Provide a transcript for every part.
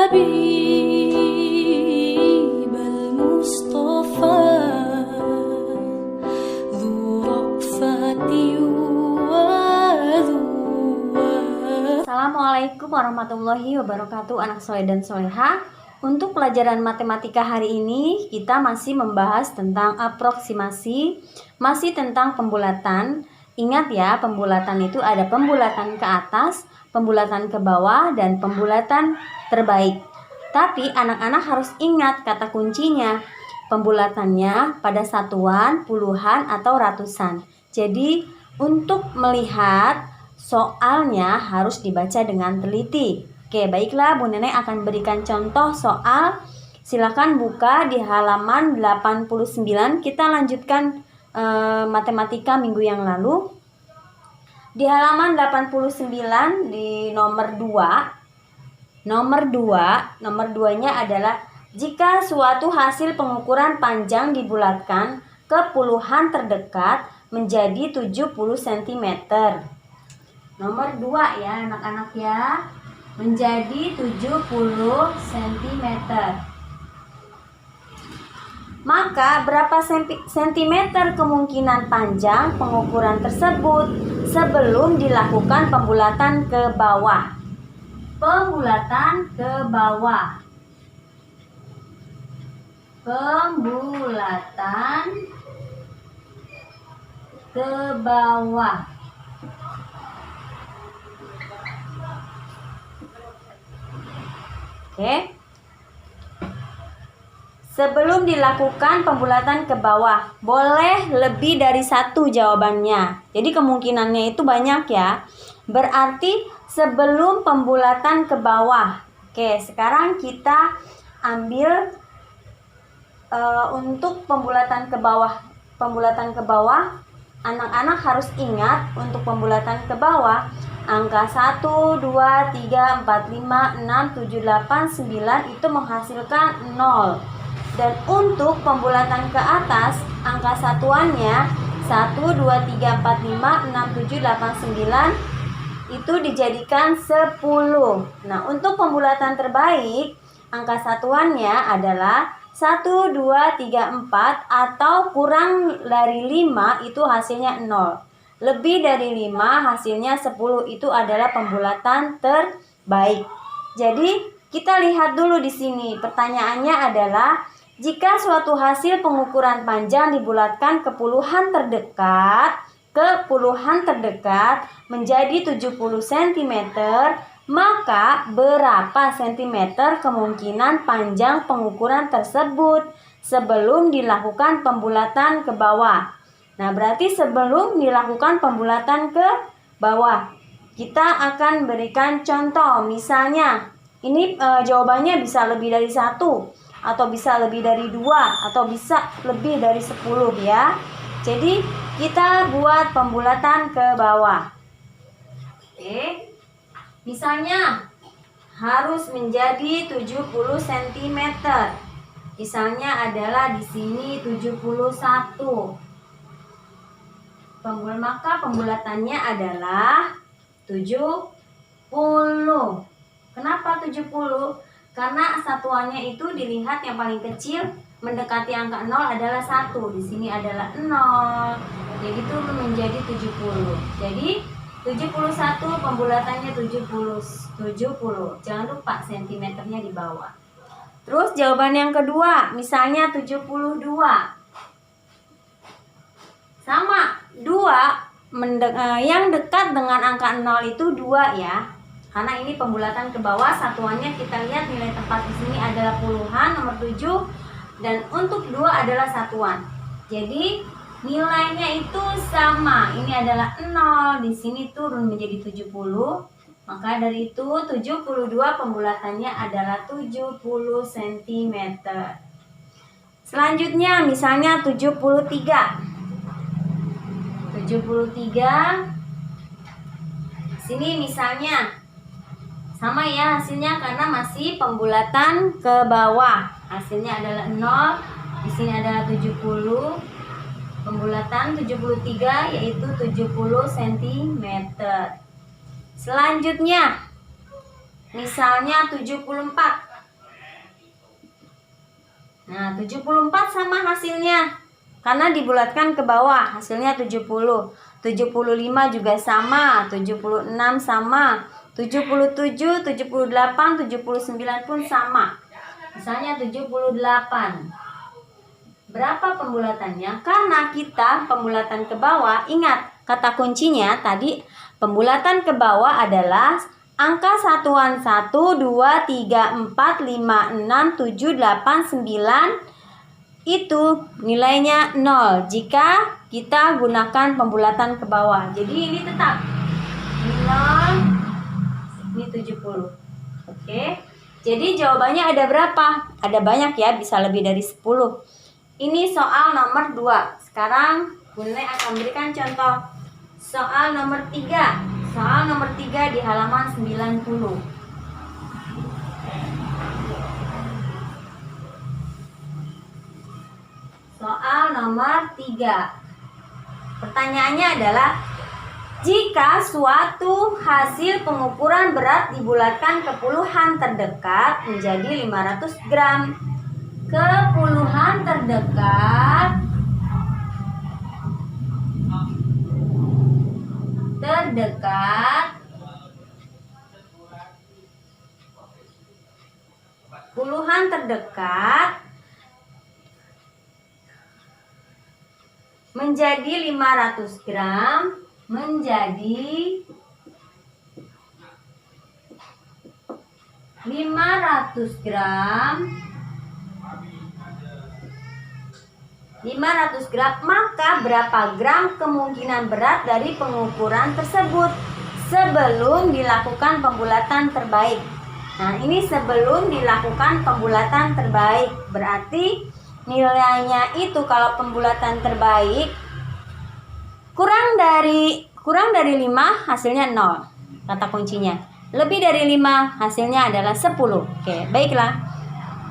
حبيب المصطفى ذو رأفة وذو Assalamualaikum warahmatullahi wabarakatuh, anak soleh dan soleha. Untuk pelajaran matematika hari ini kita masih membahas tentang aproksimasi, masih tentang pembulatan. Ingat ya, pembulatan itu ada pembulatan ke atas, pembulatan ke bawah, dan pembulatan terbaik. Tapi anak-anak harus ingat kata kuncinya. Pembulatannya pada satuan, puluhan, atau ratusan. Jadi untuk melihat soalnya harus dibaca dengan teliti. Oke, baiklah, Bu Nenek akan berikan contoh soal. Silakan buka di halaman 89. Kita lanjutkan matematika minggu yang lalu. Di halaman 89 di nomor 2. Nomor 2-nya adalah jika suatu hasil pengukuran panjang dibulatkan ke puluhan terdekat menjadi 70 cm. Nomor 2 ya anak-anak ya, menjadi 70 cm. Maka berapa sentimeter kemungkinan panjang pengukuran tersebut sebelum dilakukan pembulatan ke bawah? Pembulatan ke bawah. Pembulatan ke bawah. Oke. Sebelum dilakukan pembulatan ke bawah, boleh lebih dari satu jawabannya. Jadi kemungkinannya itu banyak ya. Berarti sebelum pembulatan ke bawah. Oke, sekarang kita ambil untuk pembulatan ke bawah. Pembulatan ke bawah, anak-anak harus ingat untuk pembulatan ke bawah. Angka 1, 2, 3, 4, 5, 6, 7, 8, 9 itu menghasilkan 0. Dan untuk pembulatan ke atas, angka satuannya 1, 2, 3, 4, 5, 6, 7, 8, 9 itu dijadikan 10. Nah, untuk pembulatan terbaik, angka satuannya adalah 1, 2, 3, 4 atau kurang dari 5 itu hasilnya 0. Lebih dari 5 hasilnya 10, itu adalah pembulatan terbaik. Jadi kita lihat dulu di sini. Pertanyaannya adalah jika suatu hasil pengukuran panjang dibulatkan ke puluhan terdekat menjadi 70 cm, maka berapa sentimeter kemungkinan panjang pengukuran tersebut sebelum dilakukan pembulatan ke bawah? Nah, berarti sebelum dilakukan pembulatan ke bawah, kita akan berikan contoh. Misalnya, ini jawabannya bisa lebih dari 1, atau bisa lebih dari 2, atau bisa lebih dari 10 ya. Jadi, kita buat pembulatan ke bawah. Oke. Misalnya, harus menjadi 70 cm. Misalnya adalah di sini 71. Maka pembulatannya adalah 70. Kenapa 70? Karena satuannya itu dilihat yang paling kecil mendekati angka 0 adalah 1. Di sini adalah 0. Jadi turun menjadi 70. Jadi 71 pembulatannya 70. Jangan lupa sentimeternya di bawah. Terus jawaban yang kedua, misalnya 72. Sama, 2 yang dekat dengan angka 0 itu 2 ya. Karena ini pembulatan ke bawah, satuannya kita lihat nilai tempat di sini adalah puluhan, nomor 7, dan untuk 2 adalah satuan. Jadi nilainya itu sama. Ini adalah 0, di sini turun menjadi 70. Maka dari itu 72 pembulatannya adalah 70 cm. Selanjutnya misalnya 73. 73. Sini misalnya sama ya hasilnya karena masih pembulatan ke bawah. Hasilnya adalah 0. Di sini adalah 70. Pembulatan 73 yaitu 70 cm. Selanjutnya misalnya 74. Nah, 74 sama hasilnya. Karena dibulatkan ke bawah, hasilnya 70. 75 juga sama, 76 sama, 77, 78, 79 pun sama. Misalnya 78. Berapa pembulatannya? Karena kita pembulatan ke bawah, ingat kata kuncinya tadi pembulatan ke bawah adalah angka satuan 1, 2, 3, 4, 5, 6, 7, 8, 9 itu nilainya 0 jika kita gunakan pembulatan ke bawah. Jadi ini tetap 0, ini 70. Oke. Jadi jawabannya ada berapa? Ada banyak ya, bisa lebih dari 10. Ini soal nomor 2. Sekarang Bunda akan berikan contoh soal nomor 3. Soal nomor 3 di halaman 90. Soal nomor 3. Pertanyaannya adalah, jika suatu hasil pengukuran berat dibulatkan ke puluhan terdekat menjadi 500 gram. Ke puluhan terdekat puluhan terdekat menjadi 500 gram menjadi 500 gram, maka berapa gram kemungkinan berat dari pengukuran tersebut sebelum dilakukan pembulatan terbaik. Nah, ini sebelum dilakukan pembulatan terbaik, berarti nilainya itu kalau pembulatan terbaik kurang dari 5 hasilnya 0. Kata kuncinya. Lebih dari 5 hasilnya adalah 10. Oke, baiklah.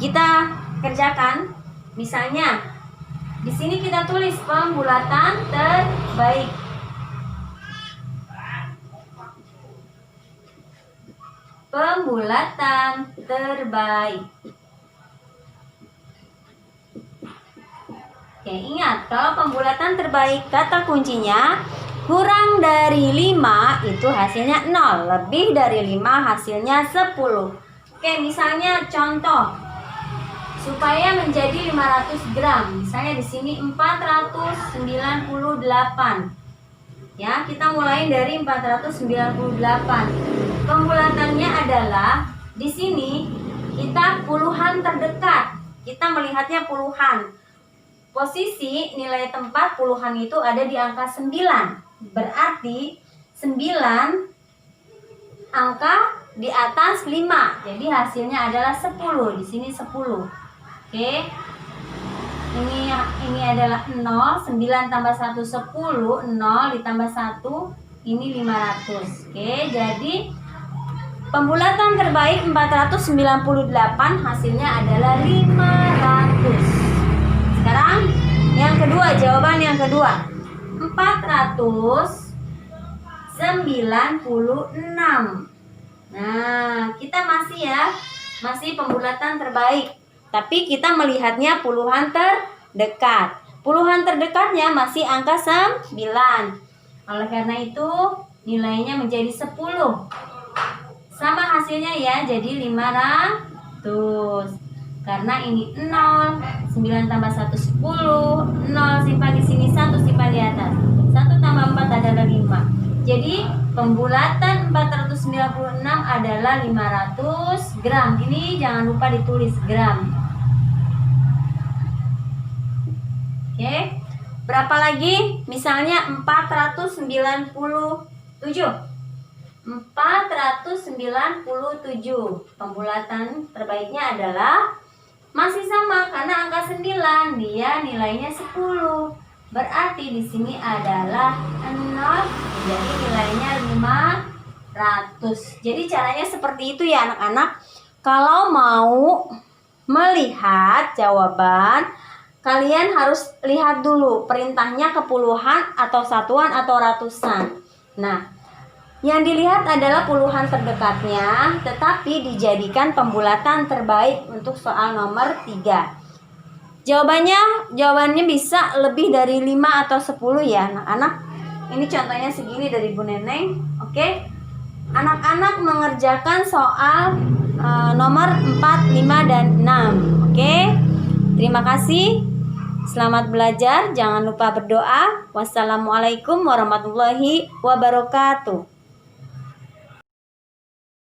Kita kerjakan. Misalnya di sini kita tulis pembulatan terbaik. Pembulatan terbaik. Oke, ingat kalau pembulatan terbaik kata kuncinya kurang dari 5 itu hasilnya 0, lebih dari 5 hasilnya 10. Oke, misalnya contoh supaya menjadi 500 gram. Misalnya di sini 498. Ya, kita mulai dari 498. Pembulatannya adalah di sini kita puluhan terdekat. Kita melihatnya puluhan. Posisi nilai tempat puluhan itu ada di angka 9. Berarti 9 angka di atas 5. Jadi hasilnya adalah 10. Di sini 10. Oke. Ini adalah 0, 9 tambah 1 10, 0 ditambah 1 ini 500. Oke, jadi pembulatan terbaik 498 hasilnya adalah 500. Sekarang yang kedua, jawaban yang kedua 496. Nah, kita masih pembulatan terbaik, tapi kita melihatnya puluhan terdekat. Puluhan terdekatnya masih angka 9. Oleh karena itu nilainya menjadi 10. Sama hasilnya ya, jadi 500. Karena ini 0, 9 tambah 1 10, 0 simpan di sini, 1 simpan di atas. 1 tambah 4 adalah 5. Jadi pembulatan 496 adalah 500 gram. Ini jangan lupa ditulis gram. Oke. Berapa lagi? Misalnya 497. 497. Pembulatan terbaiknya adalah masih sama karena angka 9, dia nilainya 10. Berarti di sini adalah 0, jadi nilainya 500. Jadi caranya seperti itu ya anak-anak. Kalau mau melihat jawaban, kalian harus lihat dulu perintahnya ke puluhan atau satuan atau ratusan. Nah, yang dilihat adalah puluhan terdekatnya, tetapi dijadikan pembulatan terbaik untuk soal nomor 3. Jawabannya bisa lebih dari 5 atau 10 ya anak-anak. Ini contohnya segini dari Bu Neneng. Oke. Anak-anak mengerjakan soal nomor 4, 5, dan 6. Oke. Terima kasih. Selamat belajar. Jangan lupa berdoa. Wassalamualaikum warahmatullahi wabarakatuh.